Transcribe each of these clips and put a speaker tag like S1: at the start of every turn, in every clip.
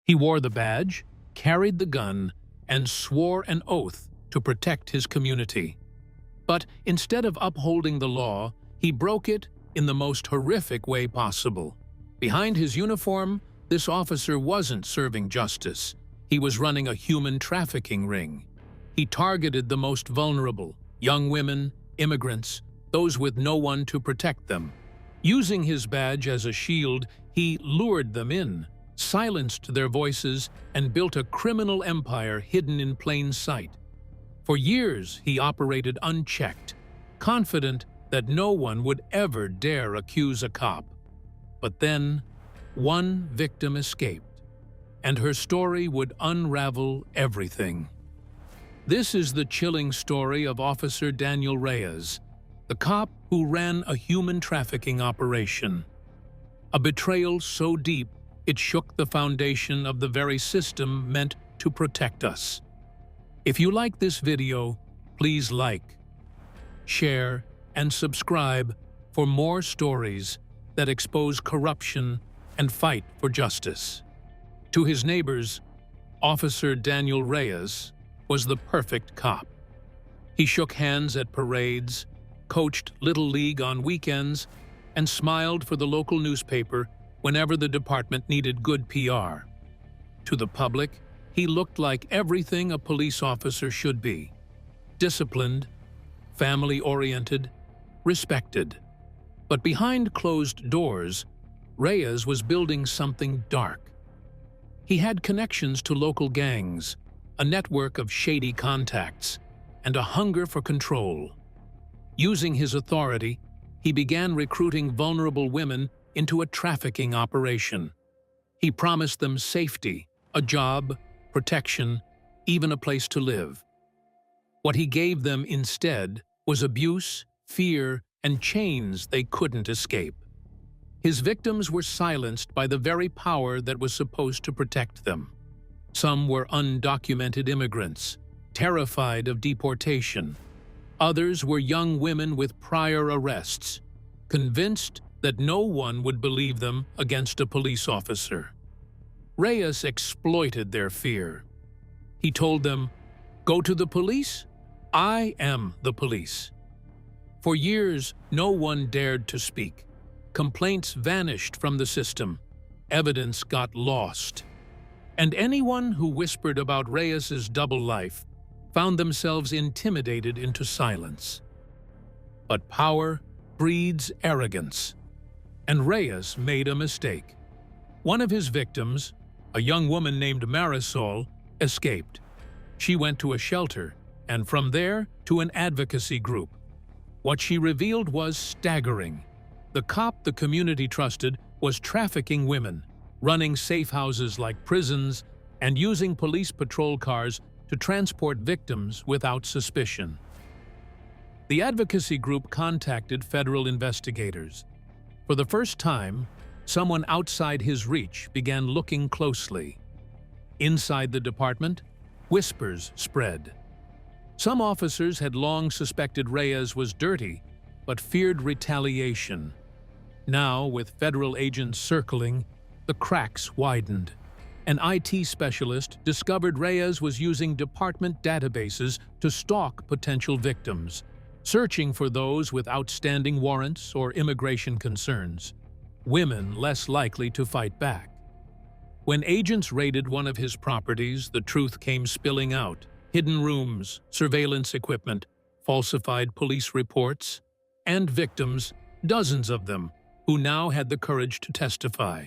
S1: He wore the badge, carried the gun, and swore an oath to protect his community. But instead of upholding the law, he broke it in the most horrific way possible. Behind his uniform, this officer wasn't serving justice. He was running a human trafficking ring. He targeted the most vulnerable, young women, immigrants, those with no one to protect them. Using his badge as a shield, he lured them in, silenced their voices, and built a criminal empire hidden in plain sight. For years, he operated unchecked, confident that no one would ever dare accuse a cop. But then, one victim escaped, and her story would unravel everything. This is the chilling story of Officer Daniel Reyes, the cop who ran a human trafficking operation. A betrayal so deep it shook the foundation of the very system meant to protect us. If you like this video, please like, share, and subscribe for more stories that expose corruption and fight for justice. To his neighbors, Officer Daniel Reyes was the perfect cop. He shook hands at parades, coached Little League on weekends, and smiled for the local newspaper whenever the department needed good PR. To the public, he looked like everything a police officer should be: disciplined, family-oriented, respected. But behind closed doors, Reyes was building something dark. He had connections to local gangs, a network of shady contacts, and a hunger for control. Using his authority, he began recruiting vulnerable women into a trafficking operation. He promised them safety, a job, protection, even a place to live. What he gave them instead was abuse, fear, and chains they couldn't escape. His victims were silenced by the very power that was supposed to protect them. Some were undocumented immigrants, terrified of deportation. Others were young women with prior arrests, convinced that no one would believe them against a police officer. Reyes exploited their fear. He told them, "Go to the police? I am the police." For years, no one dared to speak. Complaints vanished from the system. Evidence got lost. And anyone who whispered about Reyes's double life found themselves intimidated into silence. But power breeds arrogance, and Reyes made a mistake. One of his victims, a young woman named Marisol, escaped. She went to a shelter, and from there to an advocacy group. What she revealed was staggering. The cop the community trusted was trafficking women, running safe houses like prisons, and using police patrol cars to transport victims without suspicion. The advocacy group contacted federal investigators. For the first time, someone outside his reach began looking closely. Inside the department, whispers spread. Some officers had long suspected Reyes was dirty, but feared retaliation. Now, with federal agents circling, the cracks widened. An IT specialist discovered Reyes was using department databases to stalk potential victims, searching for those with outstanding warrants or immigration concerns, women less likely to fight back. When agents raided one of his properties, the truth came spilling out. Hidden rooms, surveillance equipment, falsified police reports, and victims, dozens of them, who now had the courage to testify.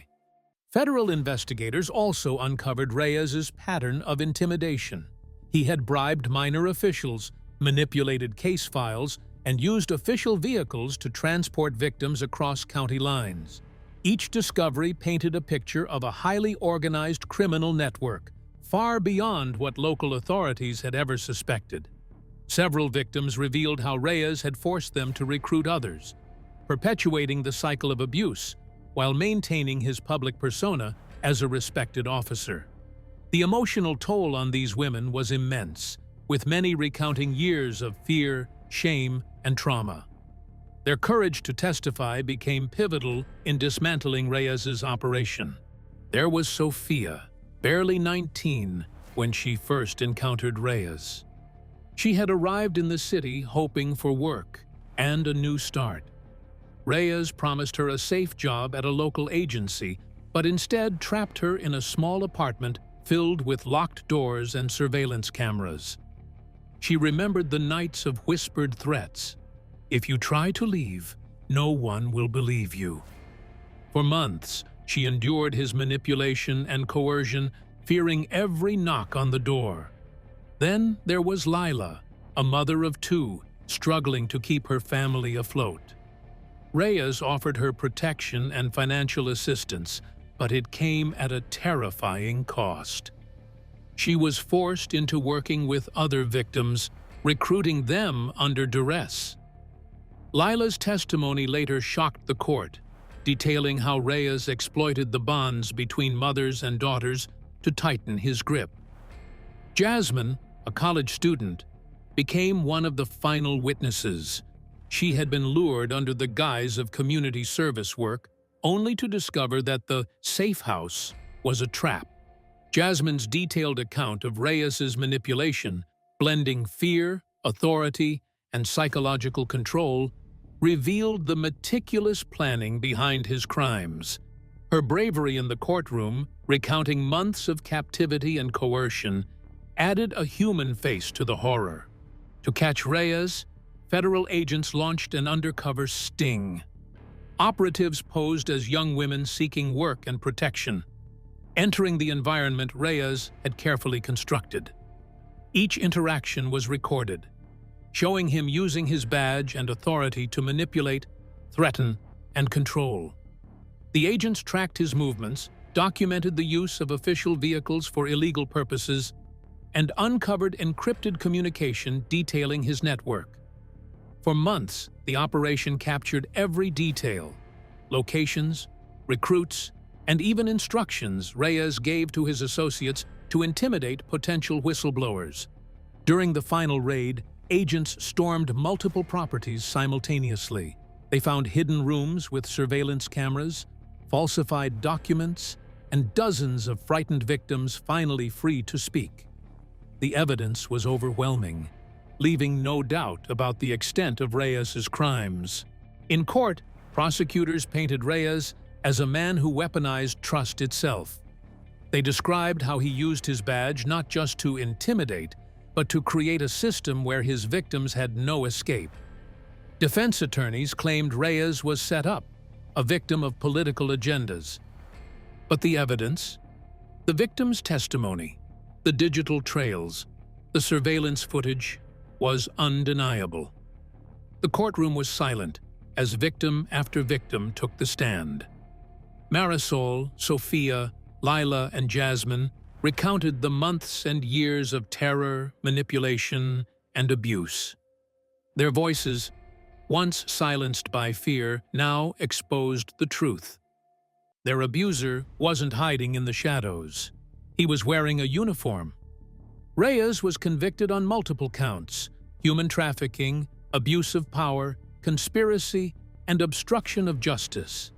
S1: Federal investigators also uncovered Reyes's pattern of intimidation. He had bribed minor officials, manipulated case files, and used official vehicles to transport victims across county lines. Each discovery painted a picture of a highly organized criminal network, far beyond what local authorities had ever suspected. Several victims revealed how Reyes had forced them to recruit others, perpetuating the cycle of abuse while maintaining his public persona as a respected officer. The emotional toll on these women was immense, with many recounting years of fear, shame, and trauma. Their courage to testify became pivotal in dismantling Reyes's operation. There was Sophia, barely 19 when she first encountered Reyes. She had arrived in the city hoping for work and a new start. Reyes promised her a safe job at a local agency, but instead trapped her in a small apartment filled with locked doors and surveillance cameras. She remembered the nights of whispered threats. "If you try to leave, no one will believe you." For months, she endured his manipulation and coercion, fearing every knock on the door. Then there was Lila, a mother of two, struggling to keep her family afloat. Reyes offered her protection and financial assistance, but it came at a terrifying cost. She was forced into working with other victims, recruiting them under duress. Lila's testimony later shocked the court, detailing how Reyes exploited the bonds between mothers and daughters to tighten his grip. Jasmine, a college student, became one of the final witnesses. She had been lured under the guise of community service work, only to discover that the safe house was a trap. Jasmine's detailed account of Reyes's manipulation, blending fear, authority, and psychological control, revealed the meticulous planning behind his crimes. Her bravery in the courtroom, recounting months of captivity and coercion, added a human face to the horror. To catch Reyes, federal agents launched an undercover sting. Operatives posed as young women seeking work and protection, entering the environment Reyes had carefully constructed. Each interaction was recorded, showing him using his badge and authority to manipulate, threaten, and control. The agents tracked his movements, documented the use of official vehicles for illegal purposes, and uncovered encrypted communication detailing his network. For months, the operation captured every detail: locations, recruits, and even instructions Reyes gave to his associates to intimidate potential whistleblowers. During the final raid, agents stormed multiple properties simultaneously. They found hidden rooms with surveillance cameras, falsified documents, and dozens of frightened victims finally free to speak. The evidence was overwhelming, leaving no doubt about the extent of Reyes's crimes. In court, prosecutors painted Reyes as a man who weaponized trust itself. They described how he used his badge not just to intimidate, but to create a system where his victims had no escape. Defense attorneys claimed Reyes was set up, a victim of political agendas. But the evidence, the victim's testimony, the digital trails, the surveillance footage, was undeniable. The courtroom was silent as victim after victim took the stand. Marisol, Sophia, Lila, and Jasmine recounted the months and years of terror, manipulation, and abuse. Their voices, once silenced by fear, now exposed the truth. Their abuser wasn't hiding in the shadows. He was wearing a uniform. Reyes was convicted on multiple counts: human trafficking, abuse of power, conspiracy, and obstruction of justice.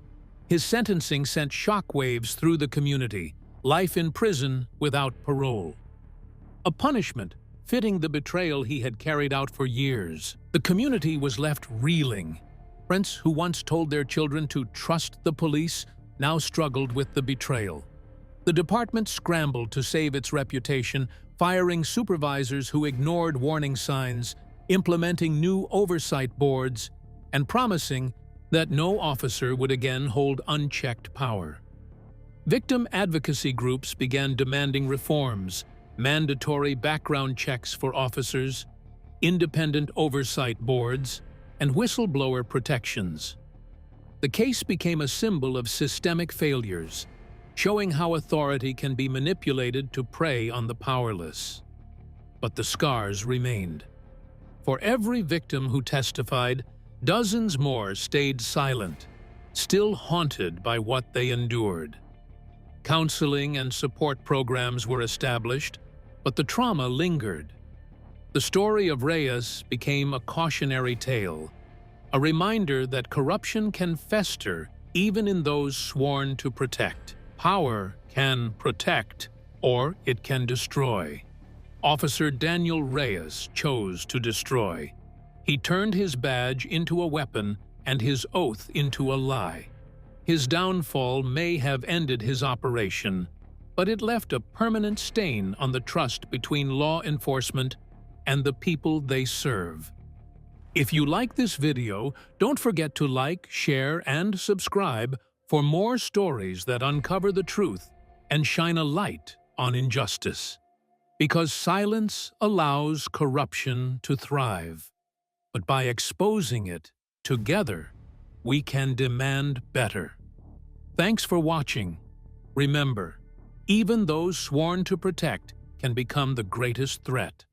S1: His sentencing sent shockwaves through the community, life in prison without parole. A punishment fitting the betrayal he had carried out for years. The community was left reeling. Parents who once told their children to trust the police now struggled with the betrayal. The department scrambled to save its reputation, firing supervisors who ignored warning signs, implementing new oversight boards, and promising that no officer would again hold unchecked power. Victim advocacy groups began demanding reforms: mandatory background checks for officers, independent oversight boards, and whistleblower protections. The case became a symbol of systemic failures, showing how authority can be manipulated to prey on the powerless. But the scars remained. For every victim who testified, dozens more stayed silent, still haunted by what they endured. Counseling and support programs were established, but the trauma lingered. The story of Reyes became a cautionary tale, a reminder that corruption can fester even in those sworn to protect. Power can protect, or it can destroy. Officer Daniel Reyes chose to destroy. He turned his badge into a weapon and his oath into a lie. His downfall may have ended his operation, but it left a permanent stain on the trust between law enforcement and the people they serve. If you like this video, don't forget to like, share, and subscribe for more stories that uncover the truth and shine a light on injustice. Because silence allows corruption to thrive, but by exposing it, together, we can demand better. Thanks for watching. Remember, even those sworn to protect can become the greatest threat.